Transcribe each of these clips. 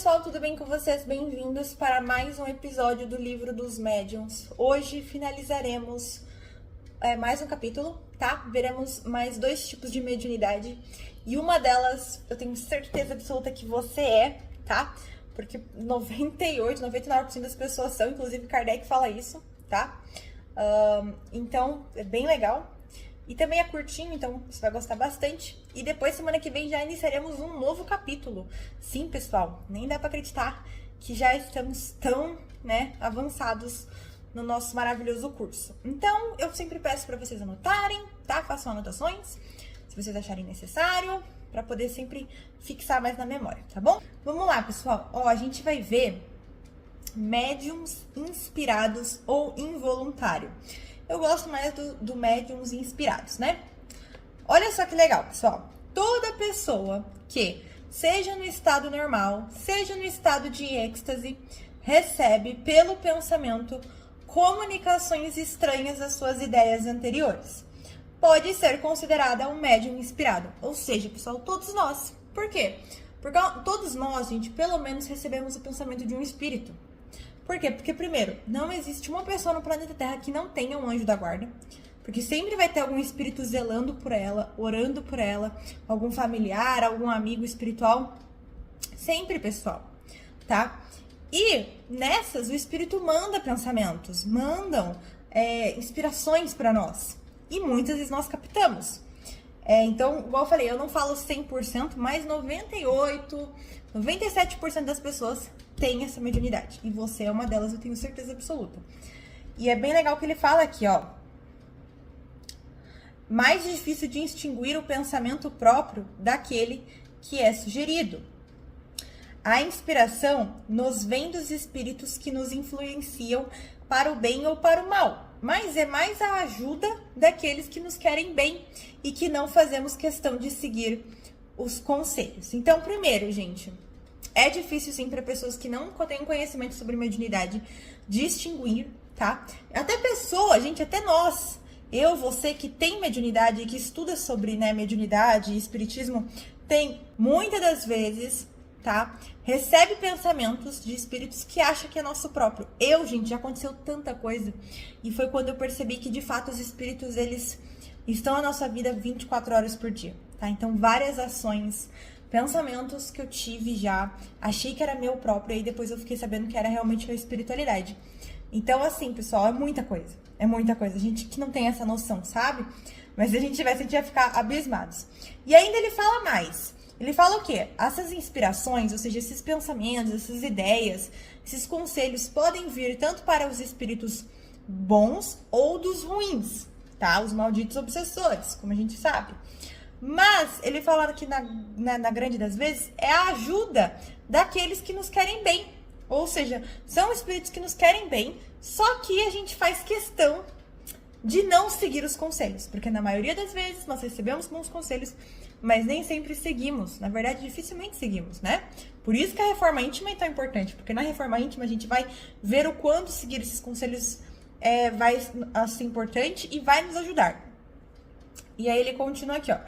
pessoal, tudo bem com vocês? Bem-vindos para mais um episódio do Livro dos Médiuns. Hoje finalizaremos mais um capítulo, tá? Veremos mais 2 tipos de mediunidade. E uma delas, eu tenho certeza absoluta que você é, tá? Porque 99% das pessoas são, inclusive Kardec fala isso, tá? Então, é bem legal. E também é curtinho, então você vai gostar bastante. E depois, semana que vem, já iniciaremos um novo capítulo. Sim, pessoal, nem dá pra acreditar que já estamos tão, avançados no nosso maravilhoso curso. Então, eu sempre peço pra vocês anotarem, tá? Façam anotações, se vocês acharem necessário, pra poder sempre fixar mais na memória, tá bom? Vamos lá, pessoal. A gente vai ver médiums inspirados ou involuntário. Eu gosto mais do médiums inspirados, né? Olha só que legal, pessoal. Toda pessoa que, seja no estado normal, seja no estado de êxtase, recebe pelo pensamento comunicações estranhas às suas ideias anteriores. Pode ser considerada um médium inspirado. Ou seja, pessoal, todos nós. Por quê? Porque todos nós, gente, pelo menos recebemos o pensamento de um espírito. Por quê? Porque, primeiro, não existe uma pessoa no planeta Terra que não tenha um anjo da guarda. Porque sempre vai ter algum espírito zelando por ela, orando por ela, algum familiar, algum amigo espiritual. Sempre, pessoal, tá? E nessas, o espírito manda pensamentos, mandam inspirações para nós. E muitas vezes nós captamos. Então, igual eu falei, eu não falo 100%, mas 97% das pessoas têm essa mediunidade. E você é uma delas, eu tenho certeza absoluta. E é bem legal que ele fala aqui, ó. Mais difícil de extinguir o pensamento próprio daquele que é sugerido. A inspiração nos vem dos espíritos que nos influenciam para o bem ou para o mal. Mas é mais a ajuda daqueles que nos querem bem e que não fazemos questão de seguir os conselhos. Então, primeiro, gente, é difícil sim para pessoas que não têm conhecimento sobre mediunidade distinguir, tá? Até pessoa, gente, até nós, eu, você que tem mediunidade e que estuda sobre mediunidade e espiritismo, tem muitas das vezes, tá? Recebe pensamentos de espíritos que acha que é nosso próprio. Gente, já aconteceu tanta coisa. E foi quando eu percebi que, de fato, os espíritos, eles estão na nossa vida 24 horas por dia, tá? Então, várias ações, pensamentos que eu tive já, achei que era meu próprio, e aí depois eu fiquei sabendo que era realmente a espiritualidade. Então, assim, pessoal, é muita coisa. É muita coisa. A gente que não tem essa noção, sabe? Mas a gente vai ficar abismados. E ainda ele fala mais. Ele fala o quê? Essas inspirações, ou seja, esses pensamentos, essas ideias, esses conselhos podem vir tanto para os espíritos bons ou dos ruins, tá? Os malditos obsessores, como a gente sabe. Mas ele fala que na grande das vezes é a ajuda daqueles que nos querem bem. Ou seja, são espíritos que nos querem bem, só que a gente faz questão de não seguir os conselhos. Porque na maioria das vezes nós recebemos bons conselhos, mas nem sempre seguimos. Na verdade, dificilmente seguimos, né? Por isso que a reforma íntima é tão importante. Porque na reforma íntima a gente vai ver o quanto seguir esses conselhos vai ser importante e vai nos ajudar. E aí ele continua aqui, ó.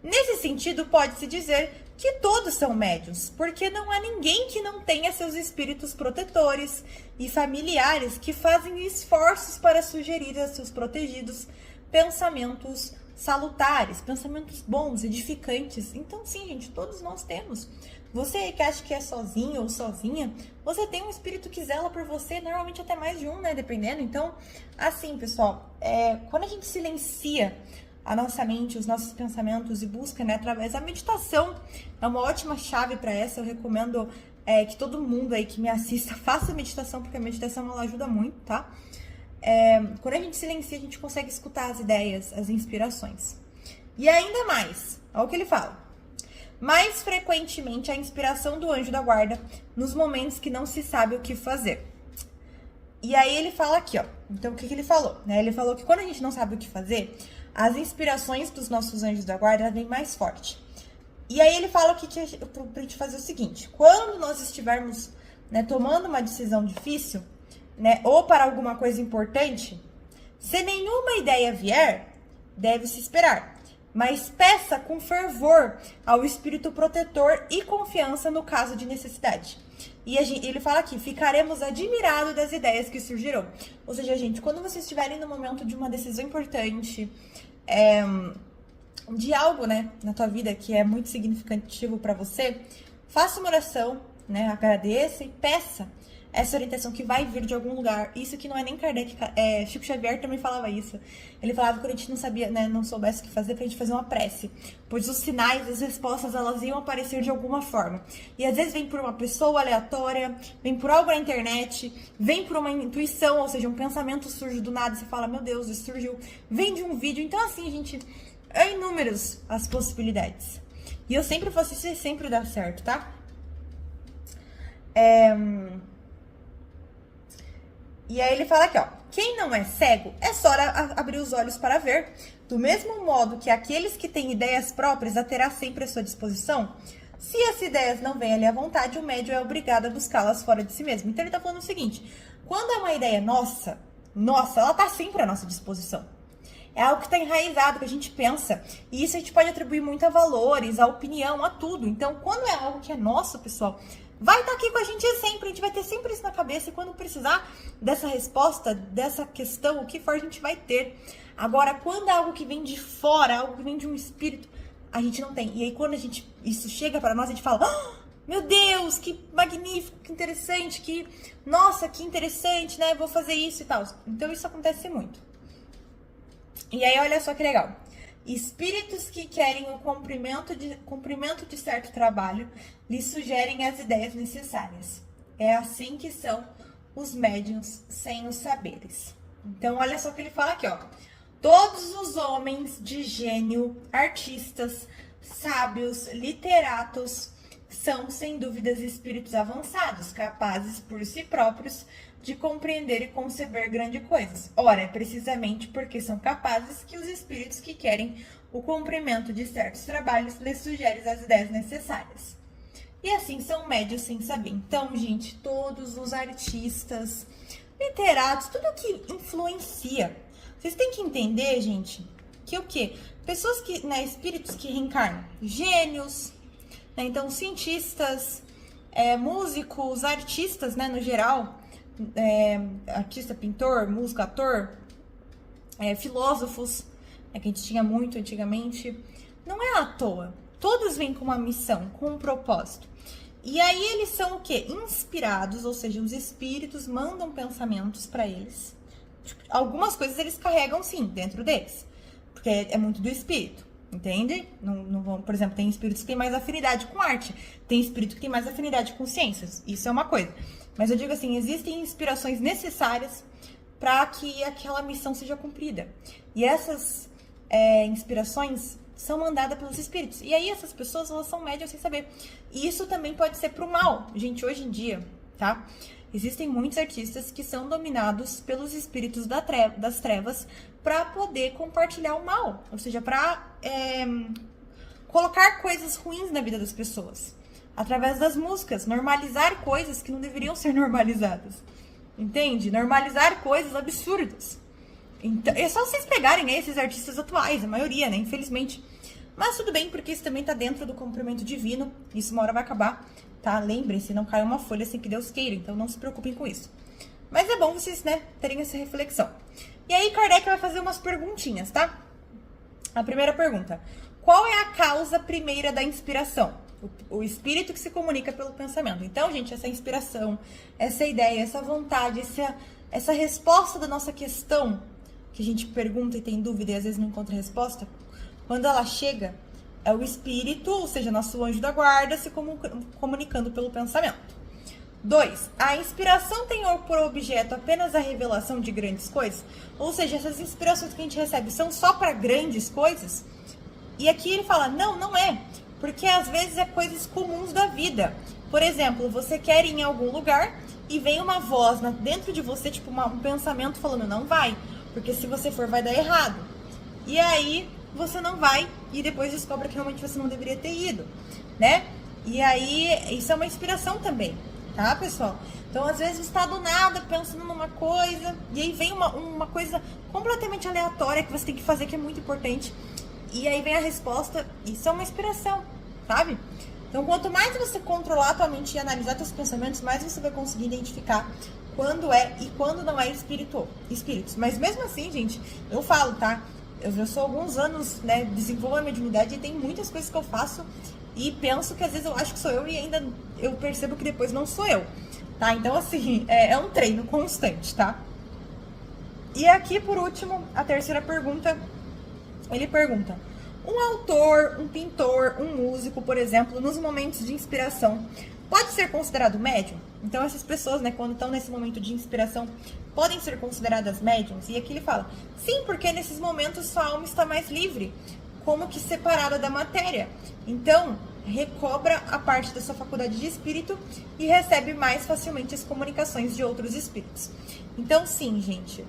Nesse sentido, pode-se dizer que todos são médiuns, porque não há ninguém que não tenha seus espíritos protetores e familiares que fazem esforços para sugerir a seus protegidos pensamentos salutares, pensamentos bons, edificantes. Então, sim, gente, todos nós temos. Você que acha que é sozinho ou sozinha, você tem um espírito que zela por você, normalmente até mais de um, né, dependendo. Então, assim, pessoal, quando a gente silencia a nossa mente, os nossos pensamentos e busca, através da meditação, é uma ótima chave para essa. Eu recomendo que todo mundo aí que me assista faça meditação, porque a meditação ela ajuda muito, tá? Quando a gente silencia, a gente consegue escutar as ideias, as inspirações. E ainda mais, olha o que ele fala. Mais frequentemente a inspiração do anjo da guarda nos momentos que não se sabe o que fazer. E aí ele fala aqui, ó. Então, o que ele falou? Ele falou que quando a gente não sabe o que fazer, as inspirações dos nossos anjos da guarda vêm mais forte. E aí ele fala que pra gente fazer o seguinte: quando nós estivermos tomando uma decisão difícil, ou para alguma coisa importante, se nenhuma ideia vier, deve-se esperar. mas peça com fervor ao espírito protetor e confiança no caso de necessidade. E ele fala aqui, ficaremos admirados das ideias que surgirão. Ou seja, gente, quando vocês estiverem no momento de uma decisão importante, de algo, né, na tua vida que é muito significativo para você, faça uma oração, né, agradeça e peça essa orientação que vai vir de algum lugar. Isso que não é nem Kardec, Chico Xavier também falava isso. Ele falava que quando a gente não sabia, né, não soubesse o que fazer, pra gente fazer uma prece. Pois os sinais, as respostas, elas iam aparecer de alguma forma. E às vezes vem por uma pessoa aleatória, vem por algo na internet, vem por uma intuição, ou seja, um pensamento surge do nada, você fala, meu Deus, isso surgiu. Vem de um vídeo. Então assim, gente, é inúmeras as possibilidades. E eu sempre faço isso e sempre dá certo, tá? E aí ele fala aqui, ó, quem não é cego, é só abrir os olhos para ver, do mesmo modo que aqueles que têm ideias próprias a terá sempre à sua disposição. Se as ideias não vêm ali à vontade, o médium é obrigado a buscá-las fora de si mesmo. Então ele tá falando o seguinte, quando é uma ideia nossa, ela tá sempre à nossa disposição. É algo que está enraizado, que a gente pensa. E isso a gente pode atribuir muito a valores, a opinião, a tudo. Então, quando é algo que é nosso, pessoal, vai estar aqui com a gente sempre. A gente vai ter sempre isso na cabeça. E quando precisar dessa resposta, dessa questão, o que for, a gente vai ter. Agora, quando é algo que vem de fora, algo que vem de um espírito, a gente não tem. E aí, quando isso chega para nós, a gente fala... Oh, meu Deus, que magnífico, que interessante, nossa, que interessante, né? Vou fazer isso e tal. Então, isso acontece muito. E aí, olha só que legal. Espíritos que querem o cumprimento de certo trabalho lhes sugerem as ideias necessárias. É assim que são os médiuns sem os saberes. Então, olha só o que ele fala aqui, ó. Todos os homens de gênio, artistas, sábios, literatos, são, sem dúvidas, espíritos avançados, capazes por si próprios de compreender e conceber grandes coisas. Ora, é precisamente porque são capazes que os espíritos que querem o cumprimento de certos trabalhos lhes sugerem as ideias necessárias. E assim são médios sem saber. Então, gente, todos os artistas, literatos, tudo que influencia. Vocês têm que entender, gente, que o quê? Pessoas que, né, espíritos que reencarnam, gênios, né, então cientistas, músicos, artistas, né, no geral, artista, pintor, músico, ator, filósofos, que a gente tinha muito antigamente, não é à toa. Todos vêm com uma missão, com um propósito. E aí eles são o quê? Inspirados, ou seja, os espíritos mandam pensamentos para eles. Algumas coisas eles carregam, sim, dentro deles, porque é muito do espírito, entende? Não vão, por exemplo, tem espíritos que têm mais afinidade com arte, tem espírito que tem mais afinidade com ciências, isso é uma coisa. Mas eu digo assim, existem inspirações necessárias para que aquela missão seja cumprida. E essas inspirações são mandadas pelos espíritos. E aí essas pessoas, elas são médias sem saber. E isso também pode ser pro mal. Gente, hoje em dia, tá? Existem muitos artistas que são dominados pelos espíritos das trevas para poder compartilhar o mal. Ou seja, para colocar coisas ruins na vida das pessoas. Através das músicas. Normalizar coisas que não deveriam ser normalizadas. Entende? Normalizar coisas absurdas. Então, é só vocês pegarem, né, esses artistas atuais, a maioria, né, infelizmente. Mas tudo bem, porque isso também tá dentro do cumprimento divino. Isso uma hora vai acabar, tá? Lembrem-se, não cai uma folha sem que Deus queira, então não se preocupem com isso. Mas é bom vocês, né, terem essa reflexão. E aí Kardec vai fazer umas perguntinhas, tá? A primeira pergunta. Qual é a causa primeira da inspiração? O espírito que se comunica pelo pensamento. Então, gente, essa inspiração, essa ideia, essa vontade, essa resposta da nossa questão, que a gente pergunta e tem dúvida e às vezes não encontra resposta, quando ela chega, é o espírito, ou seja, nosso anjo da guarda, se comunicando pelo pensamento. 2. A inspiração tem por objeto apenas a revelação de grandes coisas? Ou seja, essas inspirações que a gente recebe são só para grandes coisas? E aqui ele fala, não é. Porque às vezes é coisas comuns da vida. Por exemplo, você quer ir em algum lugar e vem uma voz dentro de você, tipo um pensamento falando, não vai. Porque se você for, vai dar errado. E aí, você não vai e depois descobre que realmente você não deveria ter ido, né? E aí, isso é uma inspiração também, tá, pessoal? Então, às vezes, você está do nada pensando numa coisa e aí vem uma coisa completamente aleatória que você tem que fazer, que é muito importante. E aí vem a resposta, isso é uma inspiração, sabe? Então, quanto mais você controlar a tua mente e analisar teus pensamentos, mais você vai conseguir identificar quando é e quando não é espíritos. Mas mesmo assim, gente, eu falo, tá? Eu já sou há alguns anos, né, desenvolvo a mediunidade e tem muitas coisas que eu faço e penso que às vezes eu acho que sou eu e ainda eu percebo que depois não sou eu, tá? Então, assim, é um treino constante, tá? E aqui, por último, a terceira pergunta, ele pergunta: um autor, um pintor, um músico, por exemplo, nos momentos de inspiração, pode ser considerado médium? Então, essas pessoas, né, quando estão nesse momento de inspiração, podem ser consideradas médiums? E aqui ele fala: sim, porque nesses momentos sua alma está mais livre, como que separada da matéria. Então, recobra a parte da sua faculdade de espírito e recebe mais facilmente as comunicações de outros espíritos. Então, sim, gente,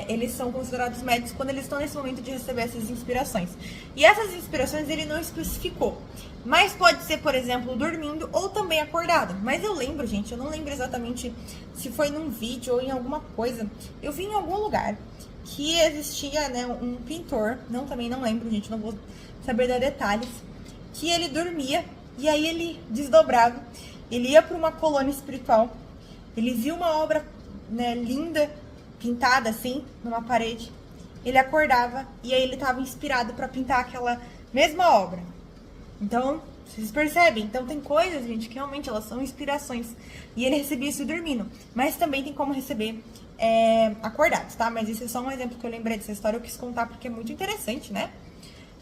eles são considerados médios quando eles estão nesse momento de receber essas inspirações. E essas inspirações ele não especificou. Mas pode ser, por exemplo, dormindo ou também acordado. Mas eu lembro, gente, eu não lembro exatamente se foi num vídeo ou em alguma coisa. Eu vi em algum lugar que existia, né, um pintor, também não lembro, gente, não vou saber dar detalhes, que ele dormia e aí ele desdobrava, ele ia para uma colônia espiritual, ele viu uma obra, né, linda, pintada assim, numa parede, ele acordava e aí ele estava inspirado para pintar aquela mesma obra. Então, vocês percebem? Então tem coisas, gente, que realmente elas são inspirações. E ele recebia isso dormindo. Mas também tem como receber acordados, tá? Mas esse é só um exemplo que eu lembrei dessa história. Eu quis contar porque é muito interessante, né?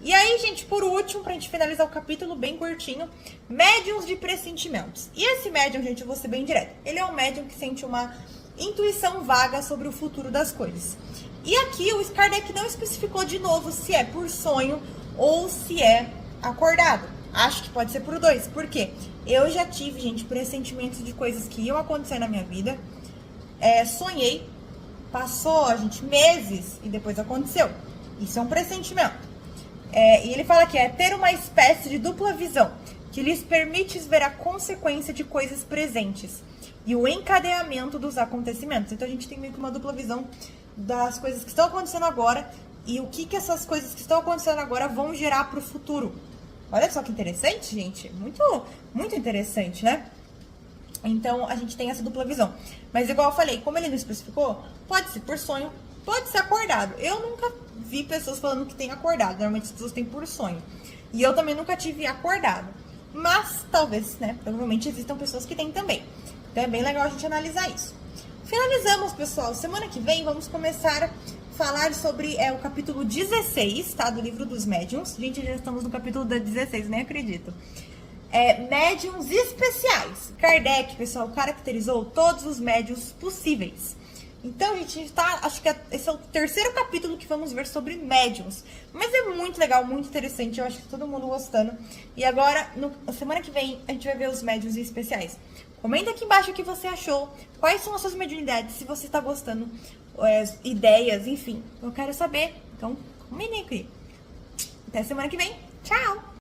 E aí, gente, por último, pra gente finalizar o capítulo bem curtinho, médiums de pressentimentos. E esse médium, gente, eu vou ser bem direto. Ele é um médium que sente uma intuição vaga sobre o futuro das coisas. E aqui o Kardec não especificou de novo se é por sonho ou se é acordado. Acho que pode ser por dois. Por quê? Eu já tive, gente, pressentimentos de coisas que iam acontecer na minha vida. Sonhei, passou, gente, meses e depois aconteceu. Isso é um pressentimento. E ele fala que é ter uma espécie de dupla visão, que lhes permite ver a consequência de coisas presentes e o encadeamento dos acontecimentos. Então a gente tem meio que uma dupla visão das coisas que estão acontecendo agora e o que essas coisas que estão acontecendo agora vão gerar para o futuro. Olha só que interessante, gente. Muito, muito interessante, né? Então a gente tem essa dupla visão. Mas igual eu falei, como ele não especificou, pode ser por sonho, pode ser acordado. Eu nunca vi pessoas falando que tem acordado. Normalmente as pessoas têm por sonho. E eu também nunca tive acordado. Mas talvez, né? Provavelmente existam pessoas que têm também. Então é bem legal a gente analisar isso. Finalizamos, pessoal. Semana que vem vamos começar a falar sobre o capítulo 16, tá? Do livro dos médiuns. Gente, já estamos no capítulo 16, nem acredito. Médiuns especiais. Kardec, pessoal, caracterizou todos os médiuns possíveis. Então, gente, acho que esse é o terceiro capítulo que vamos ver sobre médiuns. Mas é muito legal, muito interessante. Eu acho que todo mundo gostando. E agora, na semana que vem, a gente vai ver os médiuns especiais. Comenta aqui embaixo o que você achou. Quais são as suas mediunidades, se você está gostando. Ideias, enfim. Eu quero saber. Então, comenta aqui. Até semana que vem. Tchau!